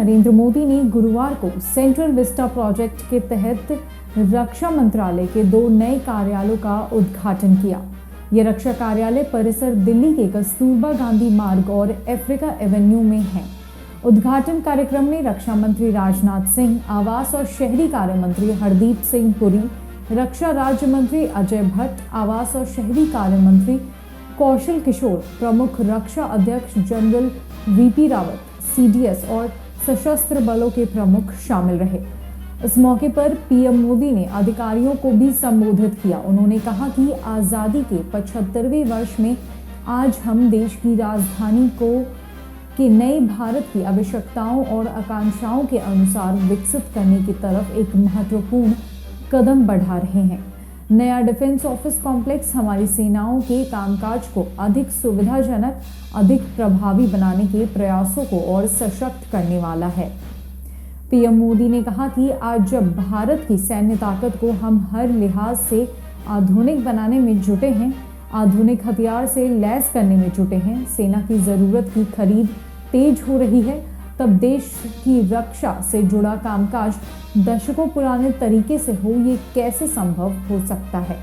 नरेंद्र मोदी ने गुरुवार को सेंट्रल विस्टा प्रोजेक्ट के तहत रक्षा मंत्रालय के 2 नए कार्यालयों का उद्घाटन किया। ये रक्षा कार्यालय परिसर दिल्ली के कस्तूरबा गांधी मार्ग और अफ्रीका एवेन्यू में है। उद्घाटन कार्यक्रम में रक्षा मंत्री राजनाथ सिंह, आवास और शहरी कार्य मंत्री हरदीप सिंह पुरी, रक्षा राज्य मंत्री अजय भट्ट, आवास और शहरी कार्य मंत्री कौशल किशोर, प्रमुख रक्षा अध्यक्ष जनरल वीपी रावत, सीडीएस और सशस्त्र बलों के प्रमुख शामिल रहे। इस मौके पर पीएम मोदी ने अधिकारियों को भी संबोधित किया। उन्होंने कहा कि आज़ादी के 75वें वर्ष में आज हम देश की राजधानी के नए भारत की आवश्यकताओं और आकांक्षाओं के अनुसार विकसित करने की तरफ एक महत्वपूर्ण कदम बढ़ा रहे हैं। नया डिफेंस ऑफिस कॉम्प्लेक्स हमारी सेनाओं के कामकाज को अधिक सुविधाजनक, अधिक प्रभावी बनाने के प्रयासों को और सशक्त करने वाला है। पीएम मोदी ने कहा कि आज जब भारत की सैन्य ताकत को हम हर लिहाज से आधुनिक बनाने में जुटे हैं, आधुनिक हथियार से लैस करने में जुटे हैं, सेना की जरूरत की खरीद तेज हो रही है, तब देश की रक्षा से जुड़ा कामकाज दशकों पुराने तरीके से हो, ये कैसे संभव हो सकता है।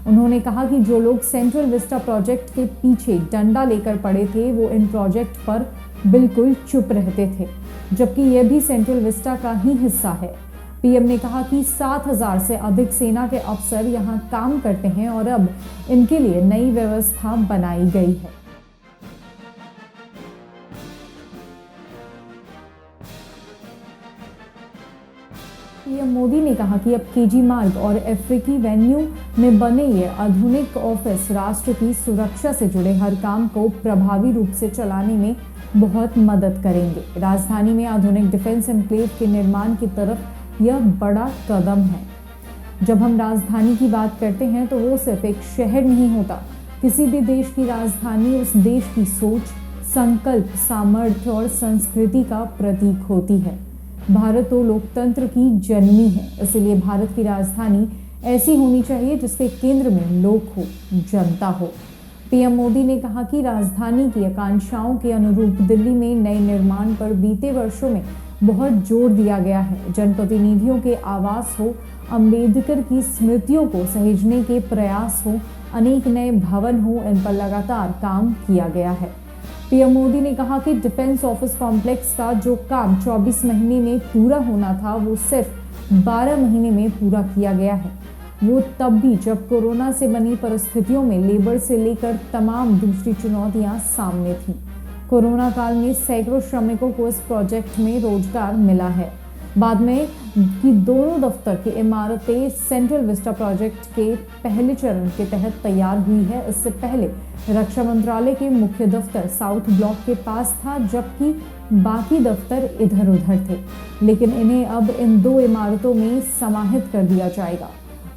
उन्होंने कहा कि जो लोग सेंट्रल विस्टा प्रोजेक्ट के पीछे डंडा लेकर पड़े थे, वो इन प्रोजेक्ट पर बिल्कुल चुप रहते थे, जबकि यह भी सेंट्रल विस्टा का ही हिस्सा है। पीएम ने कहा कि 7,000 से अधिक सेना के अफसर यहां काम करते हैं और अब इनके लिए नई व्यवस्था बनाई गई है। पीएम मोदी ने कहा कि अब केजी मार्ग और अफ्रीकी वेन्यू में बने ये आधुनिक ऑफिस राष्ट्र की सुरक्षा से जुड़े हर काम को प्रभावी रूप से चलाने में बहुत मदद करेंगे। राजधानी में आधुनिक डिफेंस एन्क्लेव के निर्माण की तरफ यह बड़ा कदम है। जब हम राजधानी की बात करते हैं तो वो सिर्फ एक शहर नहीं होता। किसी भी देश की राजधानी उस देश की सोच, संकल्प, सामर्थ्य और संस्कृति का प्रतीक होती है। भारत तो लोकतंत्र की जननी है, इसलिए भारत की राजधानी ऐसी होनी चाहिए जिसके केंद्र में लोक हो, जनता हो। पीएम मोदी ने कहा कि राजधानी की आकांक्षाओं के अनुरूप दिल्ली में नए निर्माण पर बीते वर्षों में बहुत जोर दिया गया है। जनप्रतिनिधियों के आवास हो, अंबेडकर की स्मृतियों को सहेजने के प्रयास हो, अनेक नए भवन हो, इन पर लगातार काम किया गया है। पीएम मोदी ने कहा कि डिफेंस ऑफिस कॉम्प्लेक्स का जो काम 24 महीने में पूरा होना था, वो सिर्फ 12 महीने में पूरा किया गया है। वो तब भी जब कोरोना से बनी परिस्थितियों में लेबर से लेकर तमाम दूसरी चुनौतियां सामने थीं। कोरोना काल में सैकड़ों श्रमिकों को इस प्रोजेक्ट में रोजगार मिला है। बाद में की दोनों दफ्तर की इमारतें सेंट्रल विस्टा प्रोजेक्ट के पहले चरण के तहत तैयार हुई है। इससे पहले रक्षा मंत्रालय के मुख्य दफ्तर साउथ ब्लॉक के पास था, जबकि बाकी दफ्तर इधर उधर थे, लेकिन इन्हें अब इन 2 इमारतों में समाहित कर दिया जाएगा।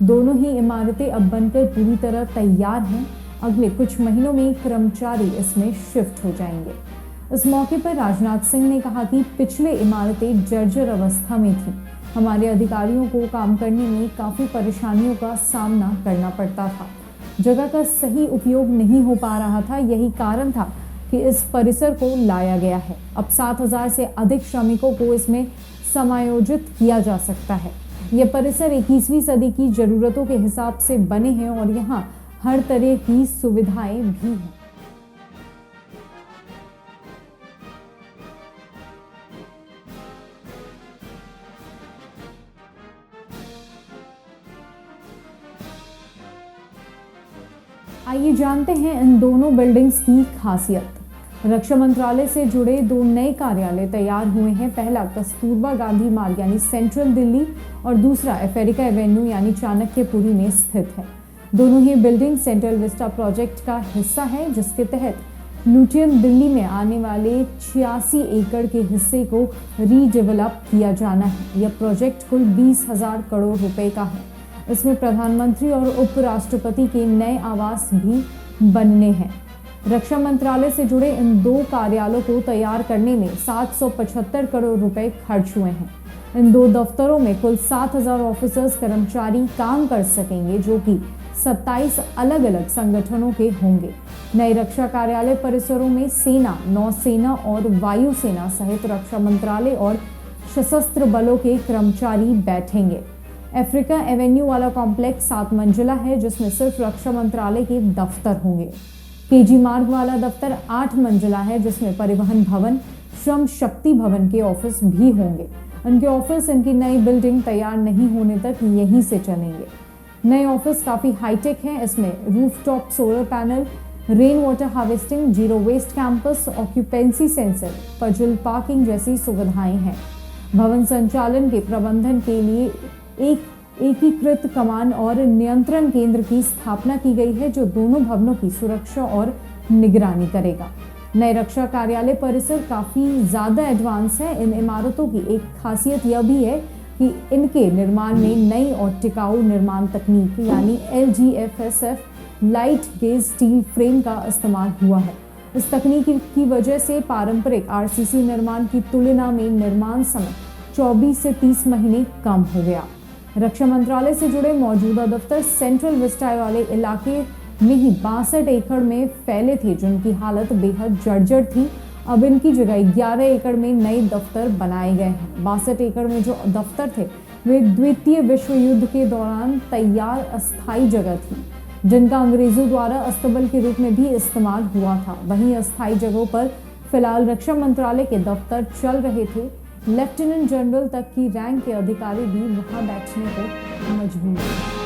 दोनों ही इमारतें अब बनकर पूरी तरह तैयार हैं। अगले कुछ महीनों में कर्मचारी इसमें शिफ्ट हो जाएंगे। इस मौके पर राजनाथ सिंह ने कहा कि पिछले इमारतें जर्जर अवस्था में थीं। हमारे अधिकारियों को काम करने में काफ़ी परेशानियों का सामना करना पड़ता था। जगह का सही उपयोग नहीं हो पा रहा था। यही कारण था कि इस परिसर को लाया गया है। अब 7,000 से अधिक श्रमिकों को इसमें समायोजित किया जा सकता है। यह परिसर 21वीं सदी की ज़रूरतों के हिसाब से बने हैं और यहाँ हर तरह की सुविधाएं भी हैं। आइए जानते हैं इन दोनों बिल्डिंग्स की खासियत। रक्षा मंत्रालय से जुड़े 2 नए कार्यालय तैयार हुए हैं। पहला कस्तूरबा गांधी मार्ग यानी सेंट्रल दिल्ली और दूसरा अफ्रीका एवेन्यू यानी चाणक्यपुरी में स्थित है। दोनों ही बिल्डिंग सेंट्रल विस्टा प्रोजेक्ट का हिस्सा है, जिसके तहत लुटियन दिल्ली में आने वाले 86 एकड़ के हिस्से को रीडेवलप किया जाना है। यह प्रोजेक्ट कुल 20,000 करोड़ रुपए का है। इसमें प्रधानमंत्री और उपराष्ट्रपति के नए आवास भी बनने हैं। रक्षा मंत्रालय से जुड़े इन 2 कार्यालयों को तैयार करने में 775 करोड़ रुपए खर्च हुए हैं। इन 2 दफ्तरों में कुल 7,000 ऑफिसर्स कर्मचारी काम कर सकेंगे, जो कि 27 अलग अलग संगठनों के होंगे। नए रक्षा कार्यालय परिसरों में सेना, नौसेना और वायुसेना सहित रक्षा मंत्रालय और सशस्त्र बलों के कर्मचारी बैठेंगे। अफ्रीका एवेन्यू वाला कॉम्प्लेक्स 7 मंजिला है, जिसमें सिर्फ रक्षा मंत्रालय के दफ्तर होंगे। केजी मार्ग वाला दफ्तर 8 मंजिला है, जिसमें परिवहन भवन, श्रम शक्ति भवन के ऑफिस भी होंगे। उनके ऑफिस इनकी नई बिल्डिंग तैयार नहीं होने तक यहीं से चलेंगे। नए ऑफिस काफी हाईटेक हैं। इसमें rooftop solar panel, rain water harvesting, zero waste campus, occupancy sensor, puzzle parking जैसी सुविधाएं हैं। भवन संचालन के प्रबंधन के लिए एक एकीकृत कमान और नियंत्रण केंद्र की स्थापना की गई है, जो दोनों भवनों की सुरक्षा और निगरानी करेगा। नए रक्षा कार्यालय परिसर काफी ज्यादा एडवांस है। इन इमारतों की एक खासियत यह भी है कि इनके निर्माण में नई और टिकाऊ निर्माण तकनीक यानी LGFSF light gauge steel frame का इस्तेमाल हुआ है। इस तकनीक की वजह से पारंपरिक RCC निर्माण की तुलना में निर्माण समय 24 से 30 महीने कम हो गया। रक्षा मंत्रालय से जुड़े मौजूदा दफ्तर सेंट्रल विस्टा वाले इलाके में ही 62 एकड़ में फैले थे, जिनकी हालत बेहद जर्जर थी। अब इनकी जगह 11 एकड़ में नए दफ्तर बनाए गए हैं। 62 एकड़ में जो दफ्तर थे वे द्वितीय विश्व युद्ध के दौरान तैयार अस्थायी जगह थी, जिनका अंग्रेजों द्वारा अस्तबल के रूप में भी इस्तेमाल हुआ था। वहीं अस्थायी जगहों पर फिलहाल रक्षा मंत्रालय के दफ्तर चल रहे थे। लेफ्टिनेंट जनरल तक की रैंक के अधिकारी भी वहां बैठने को मजबूर हैं।